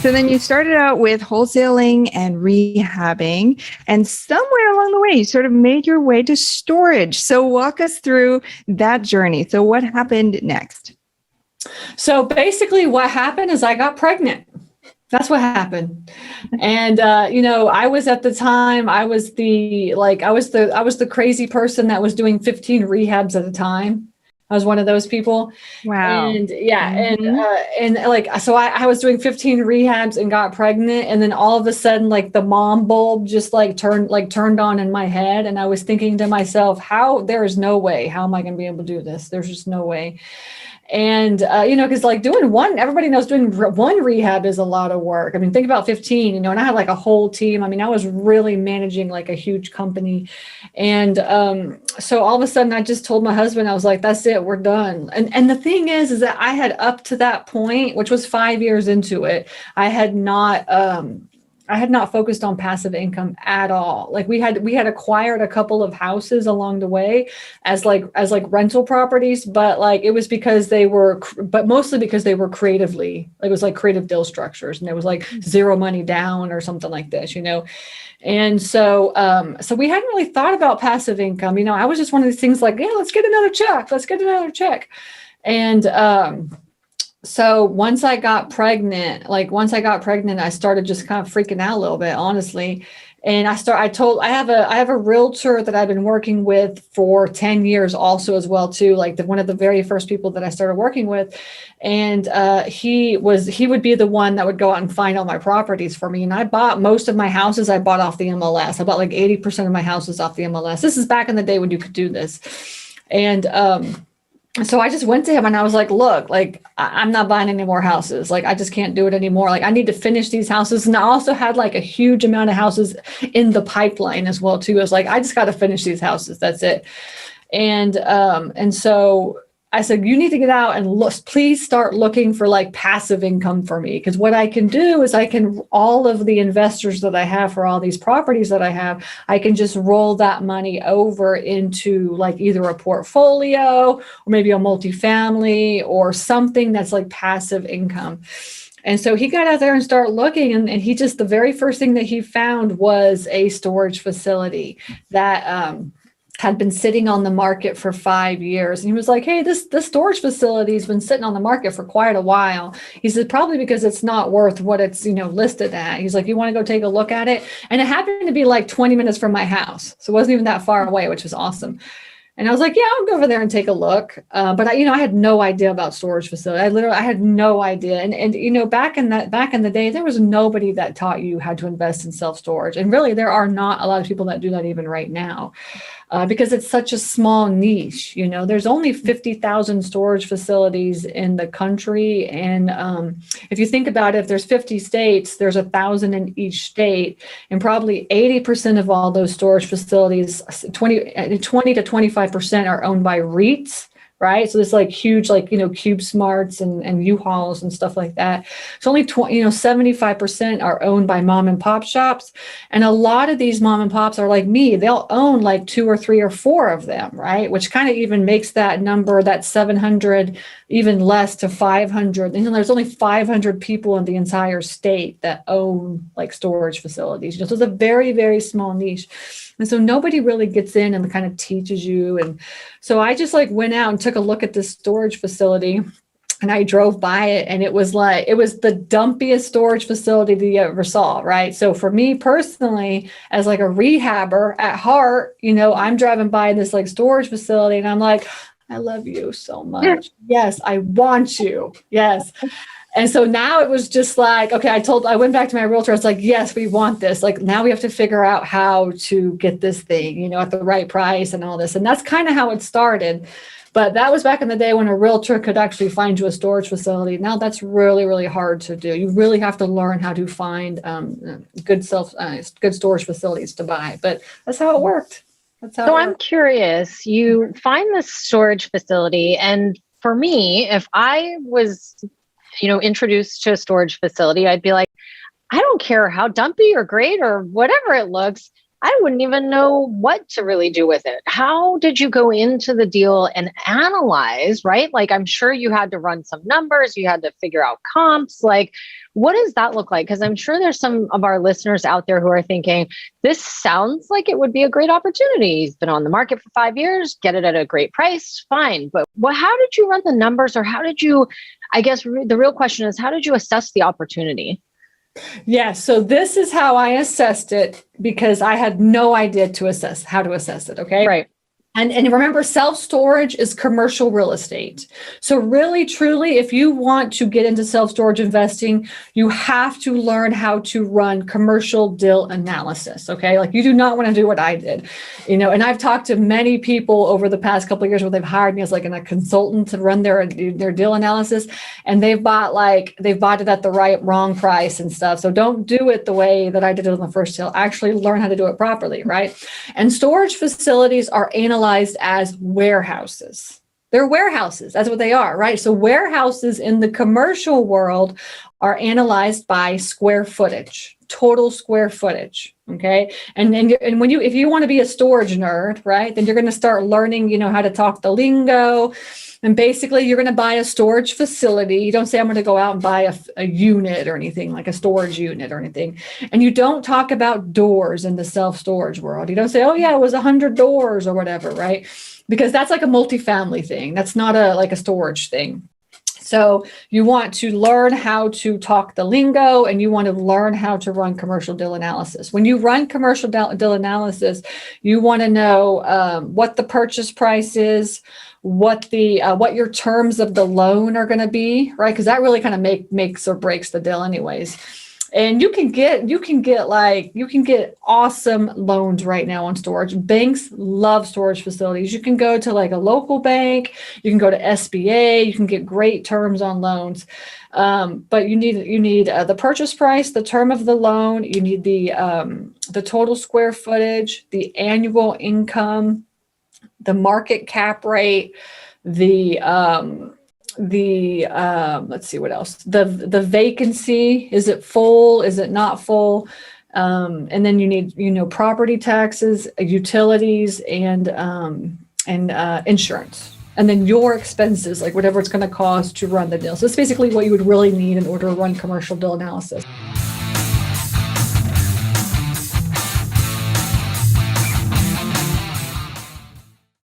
So then you started out with wholesaling and rehabbing, and somewhere along the way, you sort of made your way to storage. So walk us through that journey. So what happened next? So basically what happened is I got pregnant. That's what happened. And, I was at the time, I was the crazy person that was doing 15 rehabs at a time. I was one of those people. Wow. And so I was doing 15 rehabs and got pregnant. And then all of a sudden, like the mom bulb just turned on in my head. And I was thinking to myself, there is no way, how am I going to be able to do this? There's just no way. And, because everybody knows doing one rehab is a lot of work. I mean, think about 15, and I had like a whole team. I mean, I was really managing like a huge company. And so all of a sudden I just told my husband, I was like, that's it, we're done. And the thing is that I had up to that point, which was 5 years into it, I had not focused on passive income at all. Like we had acquired a couple of houses along the way as rental properties, but like it was mostly because they were creatively, it was like creative deal structures, and it was like zero money down or something like this, And so we hadn't really thought about passive income. I was just one of these things like, yeah, let's get another check. And, so once I got pregnant, I started just kind of freaking out a little bit, honestly. And I have a realtor that I've been working with for 10 years also as well too, like one of the very first people that I started working with. And he would be the one that would go out and find all my properties for me. And I bought most of my houses, I bought off the MLS. I bought like 80% of my houses off the MLS. This is back in the day when you could do this. And so I just went to him and I was like, look, like, I'm not buying any more houses. Like, I just can't do it anymore. Like, I need to finish these houses. And I also had like a huge amount of houses in the pipeline as well, too. I was like, I just got to finish these houses. That's it. And so I said, you need to get out and please start looking for like passive income for me. Because what I can do is all of the investors that I have for all these properties that I have, I can just roll that money over into like either a portfolio or maybe a multifamily or something that's like passive income. And so he got out there and started looking, and he the very first thing that he found was a storage facility that, had been sitting on the market for 5 years. And he was like, hey, this storage facility has been sitting on the market for quite a while. He said, probably because it's not worth what it's, listed at. He's like, you want to go take a look at it? And it happened to be like 20 minutes from my house. So it wasn't even that far away, which was awesome. And I was like, yeah, I'll go over there and take a look. But I had no idea about storage facility. I had no idea. And back in the day, there was nobody that taught you how to invest in self-storage. And really, there are not a lot of people that do that even right now. Because it's such a small niche, there's only 50,000 storage facilities in the country. And if you think about it, if there's 50 states, there's 1,000 in each state. And probably 80% of all those storage facilities, 20 to 25% are owned by REITs. Right. So there's like huge, Cube Smarts and U-Hauls and stuff like that. So only 75% are owned by mom and pop shops. And a lot of these mom and pops are like me. They'll own like 2 or 3 or 4 of them. Right. Which kind of even makes that number, that 700, even less to 500. There's only 500 people in the entire state that own like storage facilities. So it's a very, very small niche. And so nobody really gets in and kind of teaches you. And so I just went out and took a look at this storage facility, and I drove by it, and it was the dumpiest storage facility that you ever saw. Right. So for me personally, as like a rehabber at heart, I'm driving by this like storage facility, and I'm like, I love you so much. Yes, I want you. Yes. And so now it was just like, okay, I went back to my realtor. I was like, yes, we want this. Like, now we have to figure out how to get this thing, at the right price and all this. And that's kind of how it started. But that was back in the day when a realtor could actually find you a storage facility. Now that's really, really hard to do. You really have to learn how to find good storage facilities to buy. But that's how it worked. So I'm curious, you find this storage facility, and for me, if I was introduced to a storage facility, I'd be like, I don't care how dumpy or great or whatever it looks. I wouldn't even know what to really do with it. How did you go into the deal and analyze, right? Like, I'm sure you had to run some numbers, you had to figure out comps. Like, what does that look like? Because I'm sure there's some of our listeners out there who are thinking, this sounds like it would be a great opportunity. He's been on the market for 5 years, get it at a great price, fine. But how did you run the numbers, or how did you, I guess the real question is, how did you assess the opportunity? Yeah, so this is how I assessed it, because I had no idea how to assess it. Okay. Right. And remember, self-storage is commercial real estate. So really, truly, if you want to get into self-storage investing, you have to learn how to run commercial deal analysis. Okay. Like, you do not want to do what I did, and I've talked to many people over the past couple of years where they've hired me as like a consultant to run their deal analysis, and they've bought it at the wrong price and stuff. So don't do it the way that I did it on the first deal. Actually learn how to do it properly. Right. And storage facilities are analyzed as warehouses. They're warehouses. That's what they are, right? So warehouses in the commercial world are analyzed by square footage, total square footage. Okay. And when if you want to be a storage nerd, right, then you're going to start learning, how to talk the lingo. And basically, you're going to buy a storage facility. You don't say, I'm going to go out and buy a unit or anything, like a storage unit or anything. And you don't talk about doors in the self-storage world. You don't say, oh, yeah, it was 100 doors or whatever, right? Because that's like a multifamily thing. That's not like a storage thing. So you want to learn how to talk the lingo, and you want to learn how to run commercial deal analysis. When you run commercial deal analysis, you want to know what the purchase price is, what your terms of the loan are going to be, right? Because that really kind of makes or breaks the deal anyways. And you can get awesome loans right now on storage. Banks love storage facilities. You can go to like a local bank, you can go to SBA, you can get great terms on loans. But you need the purchase price, the term of the loan, you need the total square footage, the annual income, the market cap rate, let's see what else. The vacancy, is it full? Is it not full? And then you need, property taxes, utilities, and insurance. And then your expenses, like whatever it's going to cost to run the deal. So it's basically what you would really need in order to run commercial deal analysis.